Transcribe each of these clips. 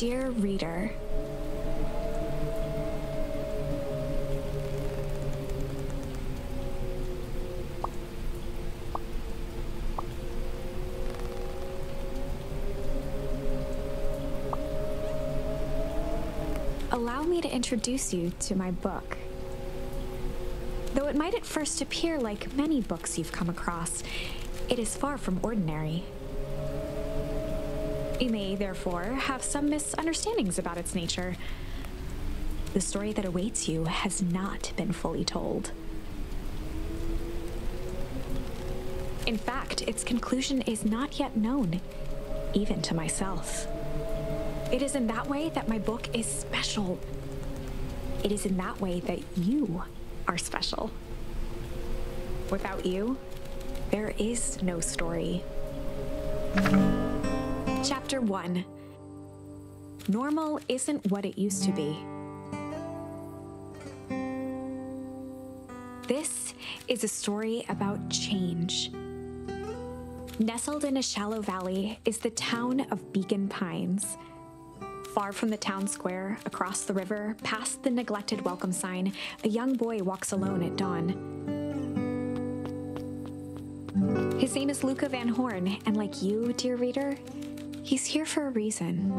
Dear reader, allow me to introduce you to my book. Though it might at first appear like many books you've come across, it is far from ordinary. You may, therefore, have some misunderstandings about its nature. The story that awaits you has not been fully told. In fact, its conclusion is not yet known, even to myself. It is in that way that my book is special. It is in that way that you are special. Without you, there is no story. Chapter 1. Normal isn't what it used to be. This is a story about change. Nestled in a shallow valley is the town of Beacon Pines. Far from the town square, across the river, past the neglected welcome sign, a young boy walks alone at dawn. His name is Luca Van Horn, and like you, dear reader, he's here for a reason.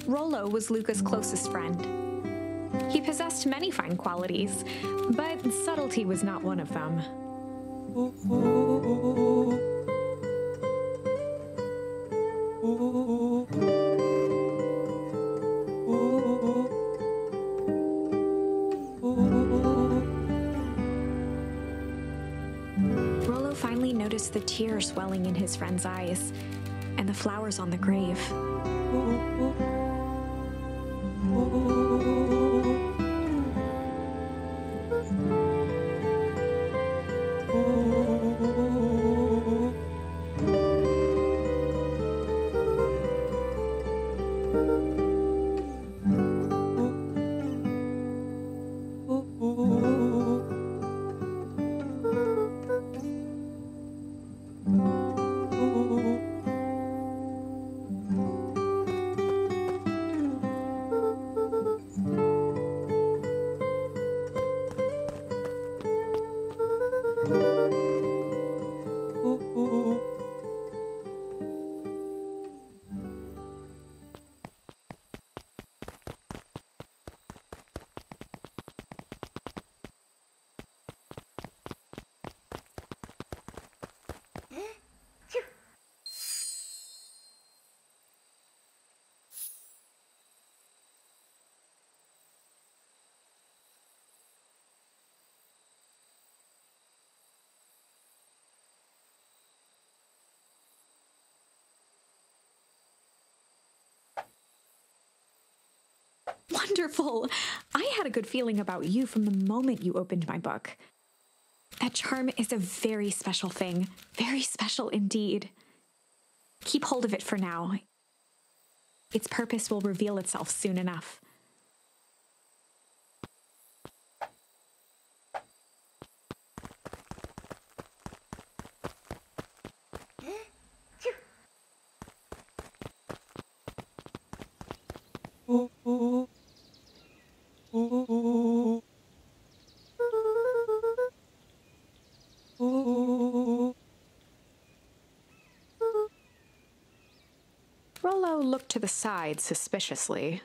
Rollo was Luca's closest friend. He possessed many fine qualities, but subtlety was not one of them. Rollo finally noticed the tears welling in his friend's eyes and the flowers on the grave. Wonderful! I had a good feeling about you from the moment you opened my book. That charm is a very special thing, very special indeed. Keep hold of it for now. Its purpose will reveal itself soon enough. Rollo looked to the side suspiciously.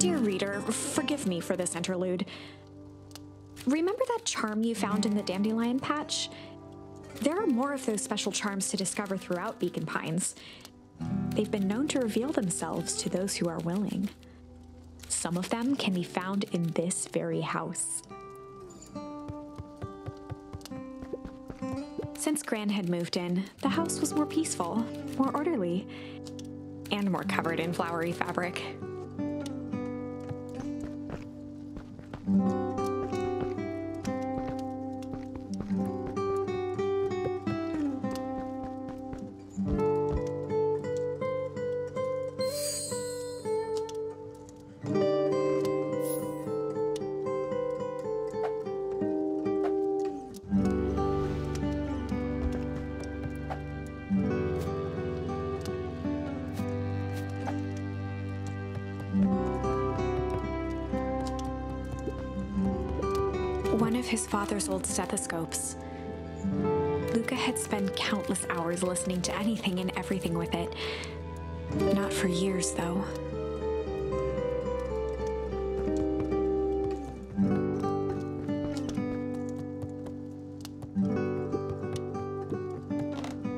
Dear reader, forgive me for this interlude. Remember that charm you found in the dandelion patch? There are more of those special charms to discover throughout Beacon Pines. They've been known to reveal themselves to those who are willing. Some of them can be found in this very house. Since Gran had moved in, the house was more peaceful, more orderly, and more covered in flowery fabric. One of his father's old stethoscopes. Luca had spent countless hours listening to anything and everything with it. Not for years, though.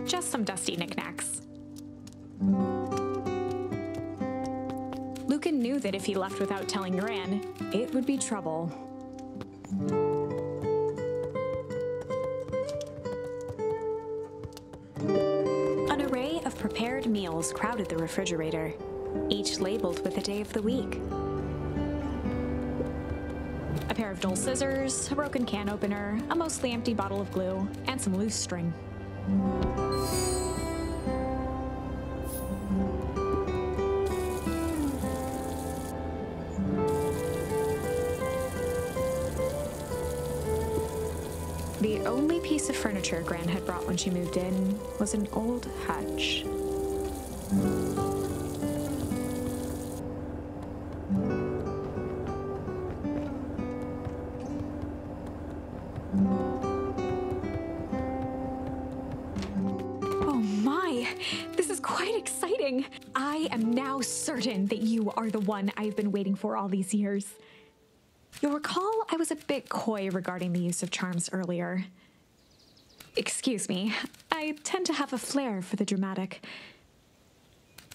Just some dusty knickknacks. Luca knew that if he left without telling Gran, it would be trouble. An array of prepared meals crowded the refrigerator, each labeled with a day of the week. A pair of dull scissors, a broken can opener, a mostly empty bottle of glue, and some loose string. The only piece of furniture Gran had brought when she moved in was an old hutch. Oh my! This is quite exciting! I am now certain that you are the one I've been waiting for all these years. You'll recall I was a bit coy regarding the use of charms earlier. Excuse me, I tend to have a flair for the dramatic.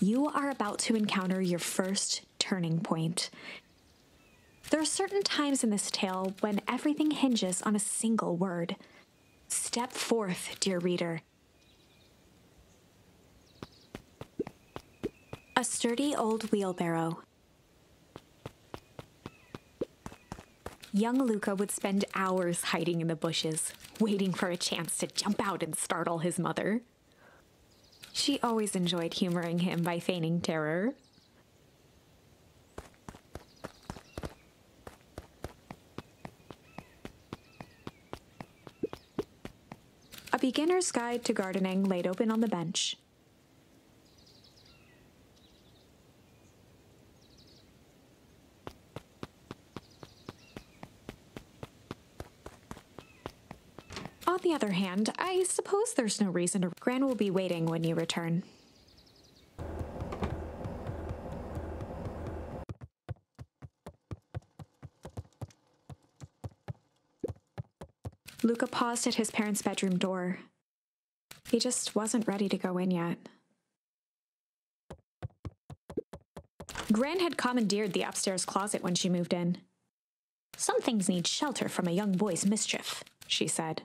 You are about to encounter your first turning point. There are certain times in this tale when everything hinges on a single word. Step forth, dear reader. A sturdy old wheelbarrow. Young Luca would spend hours hiding in the bushes, waiting for a chance to jump out and startle his mother. She always enjoyed humoring him by feigning terror. A beginner's guide to gardening laid open on the bench. On the other hand, I suppose there's no reason to. Gran will be waiting when you return. Luca paused at his parents' bedroom door. He just wasn't ready to go in yet. Gran had commandeered the upstairs closet when she moved in. "Some things need shelter from a young boy's mischief," she said.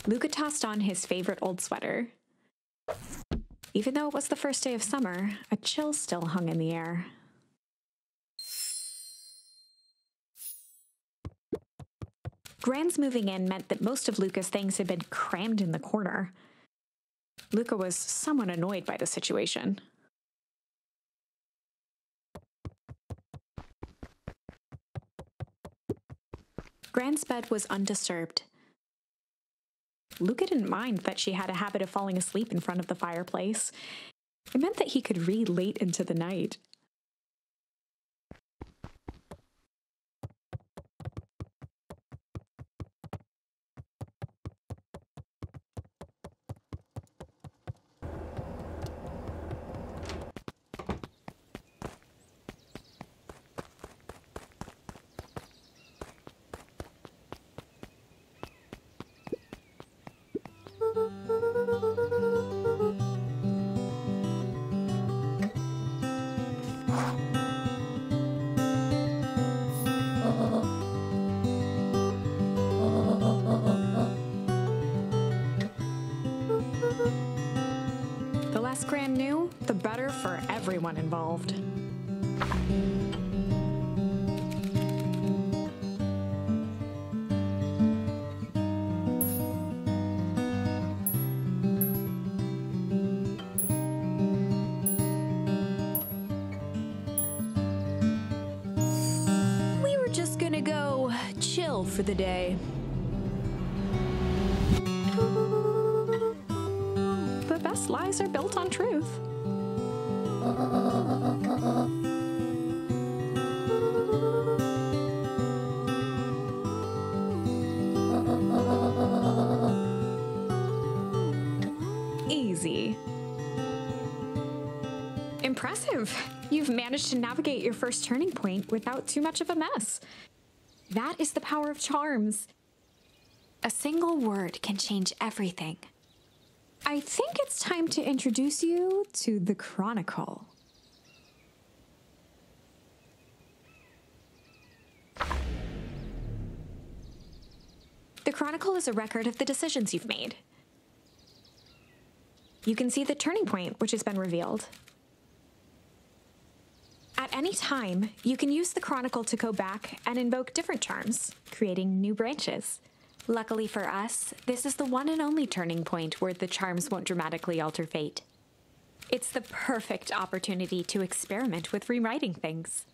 Luca tossed on his favorite old sweater. Even though it was the first day of summer, a chill still hung in the air. Gran's moving in meant that most of Luca's things had been crammed in the corner. Luca was somewhat annoyed by the situation. Gran's bed was undisturbed. Luca didn't mind that she had a habit of falling asleep in front of the fireplace. It meant that he could read late into the night. less grand new, the better for everyone involved. We were just gonna go chill for the day. The best lies are built on truth. Easy. Impressive. You've managed to navigate your first turning point without too much of a mess. That is the power of charms. A single word can change everything. I think it's time to introduce you to the Chronicle. The Chronicle is a record of the decisions you've made. You can see the turning point which has been revealed. At any time, you can use the Chronicle to go back and invoke different charms, creating new branches. Luckily for us, this is the one and only turning point where the charms won't dramatically alter fate. It's the perfect opportunity to experiment with rewriting things.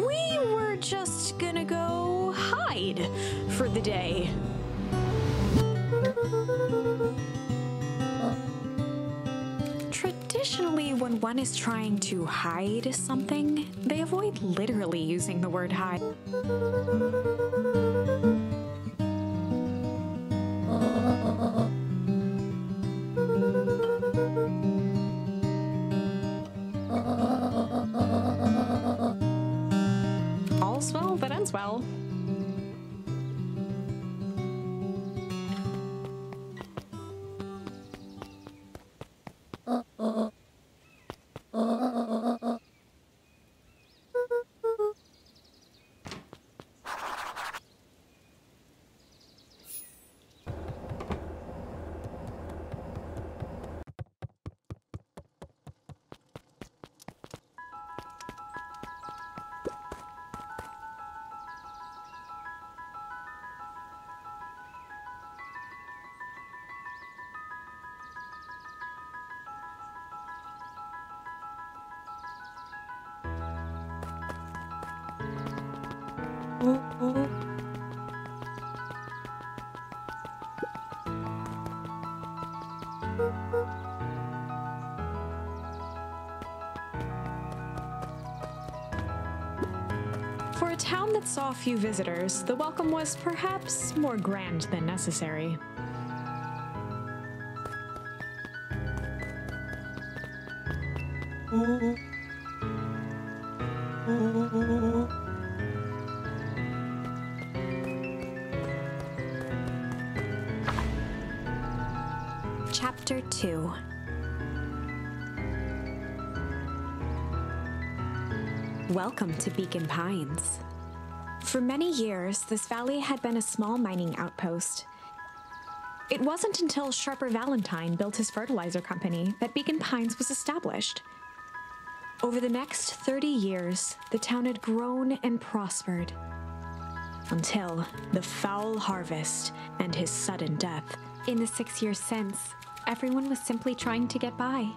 We were just gonna go hide for the day. Traditionally, when one is trying to hide something, they avoid literally using the word hide. All's well that ends well. For a town that saw few visitors, the welcome was perhaps more grand than necessary. Chapter 2. Welcome to Beacon Pines. For many years, this valley had been a small mining outpost. It wasn't until Sharper Valentine built his fertilizer company that Beacon Pines was established. Over the next 30 years, the town had grown and prospered. Until the foul harvest and his sudden death. In the 6 years since, everyone was simply trying to get by.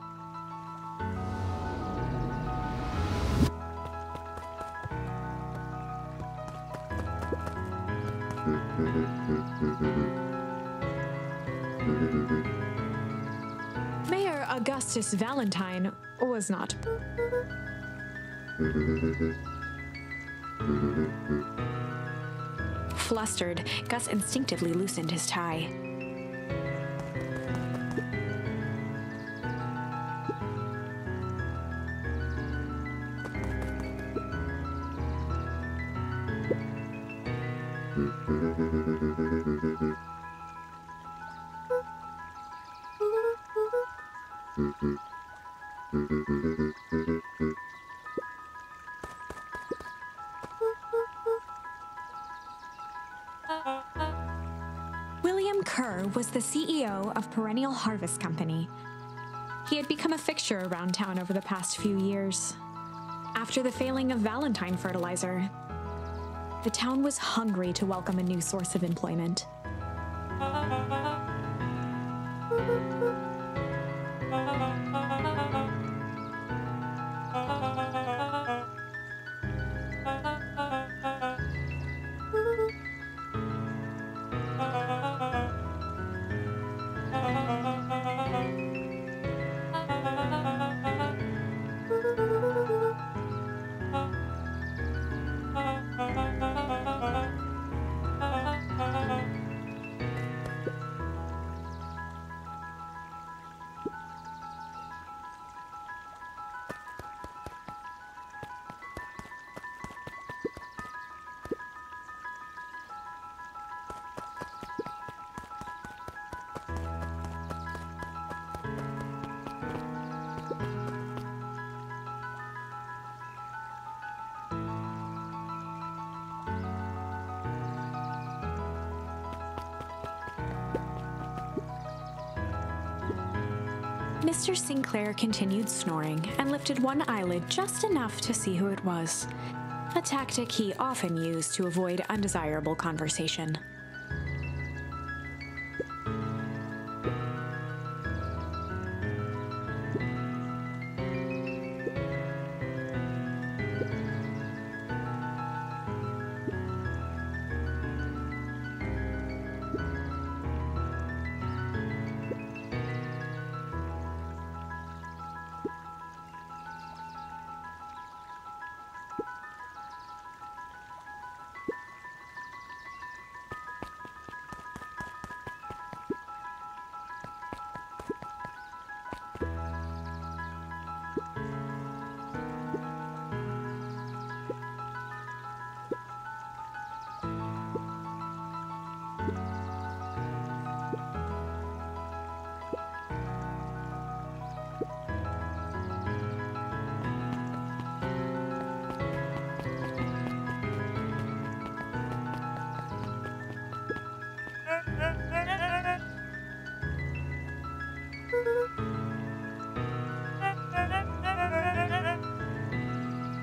Mayor Augustus Valentine was not. Flustered, Gus instinctively loosened his tie. was the CEO of Perennial Harvest Company. He had become a fixture around town over the past few years. After the failing of Valentine fertilizer, the town was hungry to welcome a new source of employment. Mr. Sinclair continued snoring and lifted one eyelid just enough to see who it was, a tactic he often used to avoid undesirable conversation.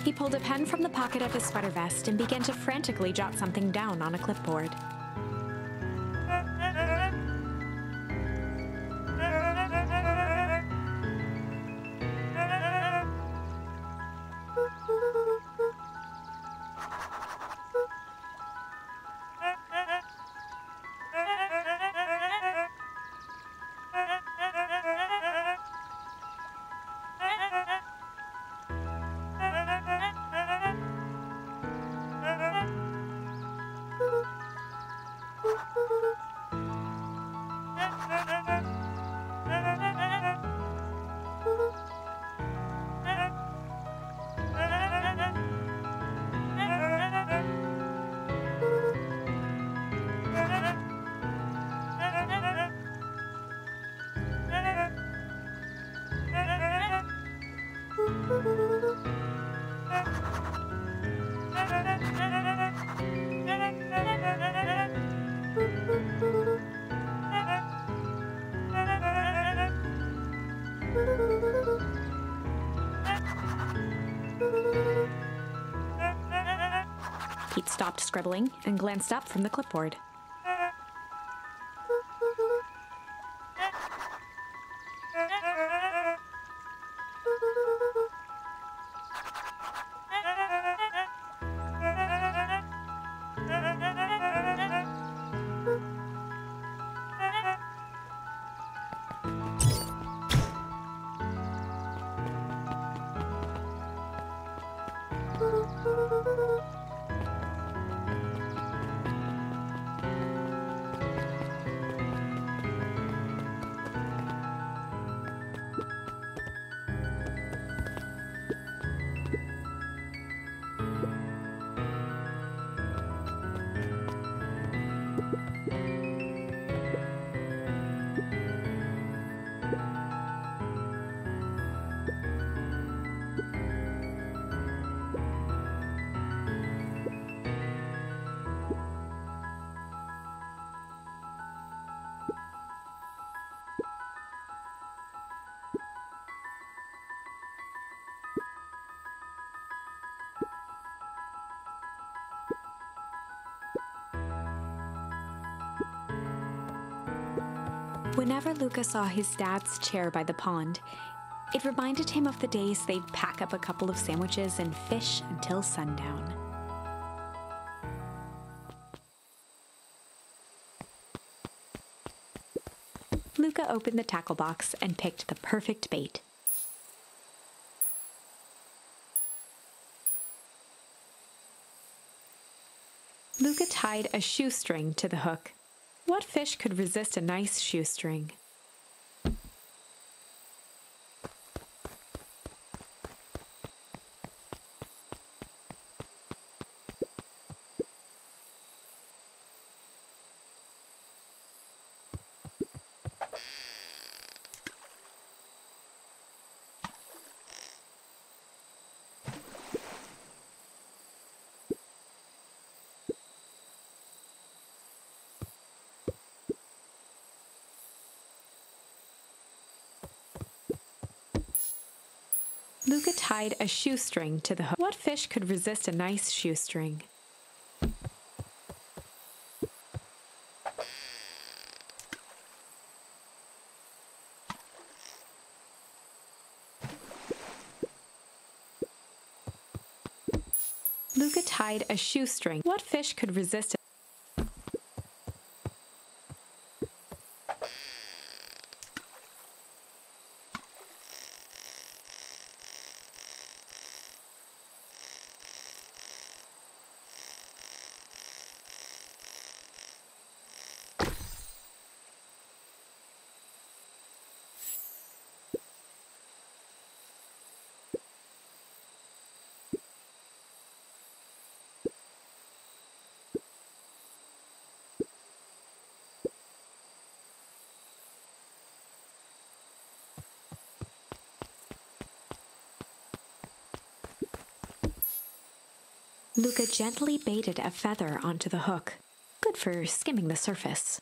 He pulled a pen from the pocket of his sweater vest and began to frantically jot something down on a clipboard. Pete stopped scribbling and glanced up from the clipboard. Whenever Luca saw his dad's chair by the pond, it reminded him of the days they'd pack up a couple of sandwiches and fish until sundown. Luca opened the tackle box and picked the perfect bait. Luca tied a shoestring to the hook. What fish could resist a nice shoestring? Luca tied a shoestring to the hook. What fish could resist a nice shoestring? Luca tied a shoestring. What fish could resist Luca gently baited a feather onto the hook. Good for skimming the surface.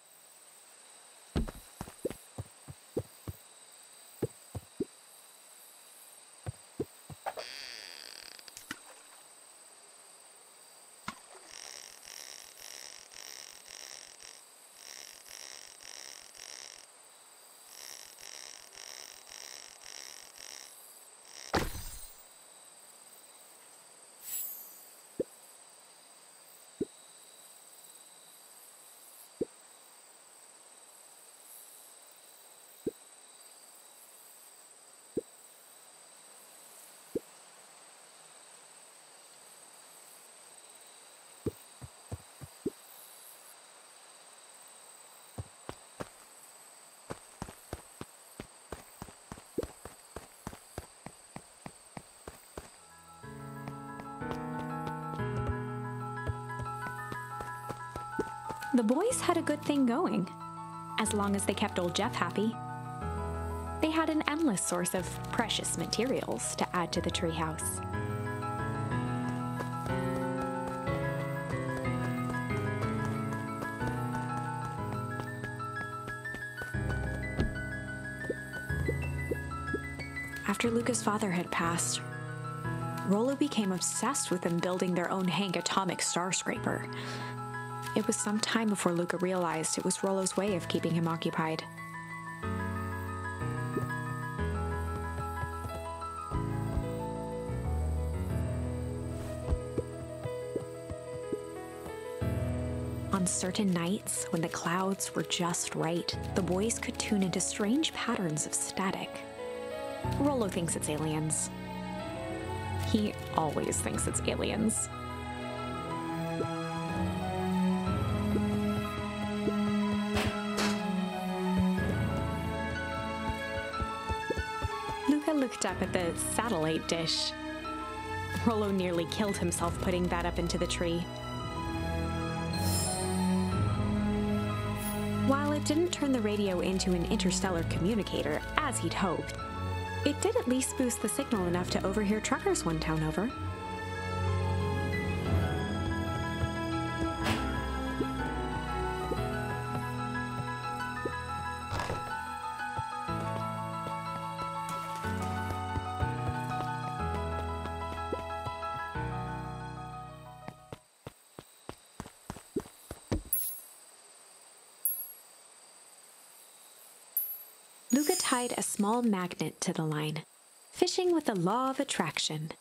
The boys had a good thing going, as long as they kept old Jeff happy. They had an endless source of precious materials to add to the treehouse. After Luca's father had passed, Rollo became obsessed with them building their own Hank atomic star scraper. It was some time before Luca realized it was Rollo's way of keeping him occupied. On certain nights, when the clouds were just right, the boys could tune into strange patterns of static. Rollo thinks it's aliens. He always thinks it's aliens. Luca looked up at the satellite dish. Rollo nearly killed himself putting that up into the tree. While it didn't turn the radio into an interstellar communicator, as he'd hoped, it did at least boost the signal enough to overhear truckers one town over. Luca tied a small magnet to the line, fishing with the law of attraction.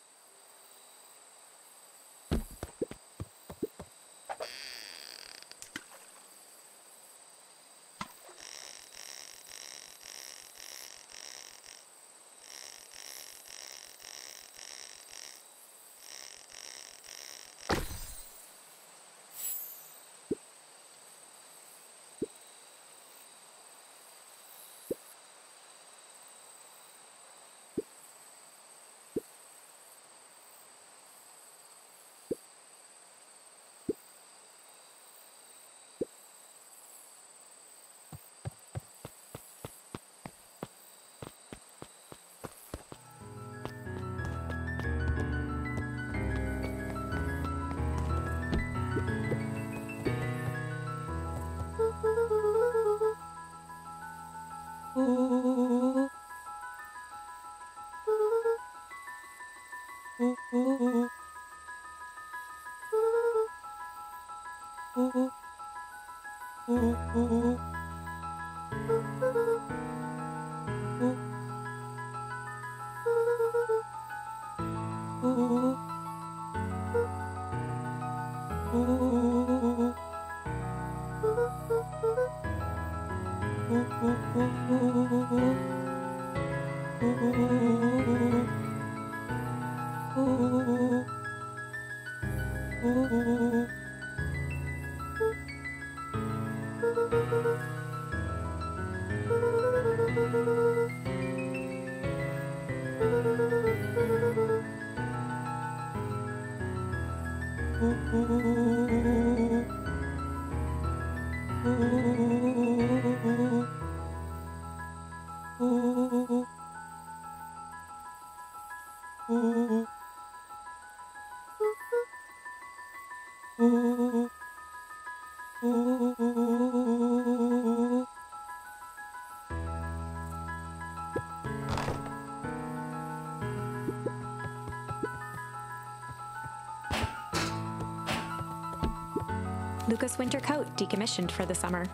Luca's winter coat decommissioned for the summer.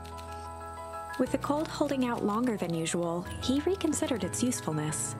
With the cold holding out longer than usual, he reconsidered its usefulness.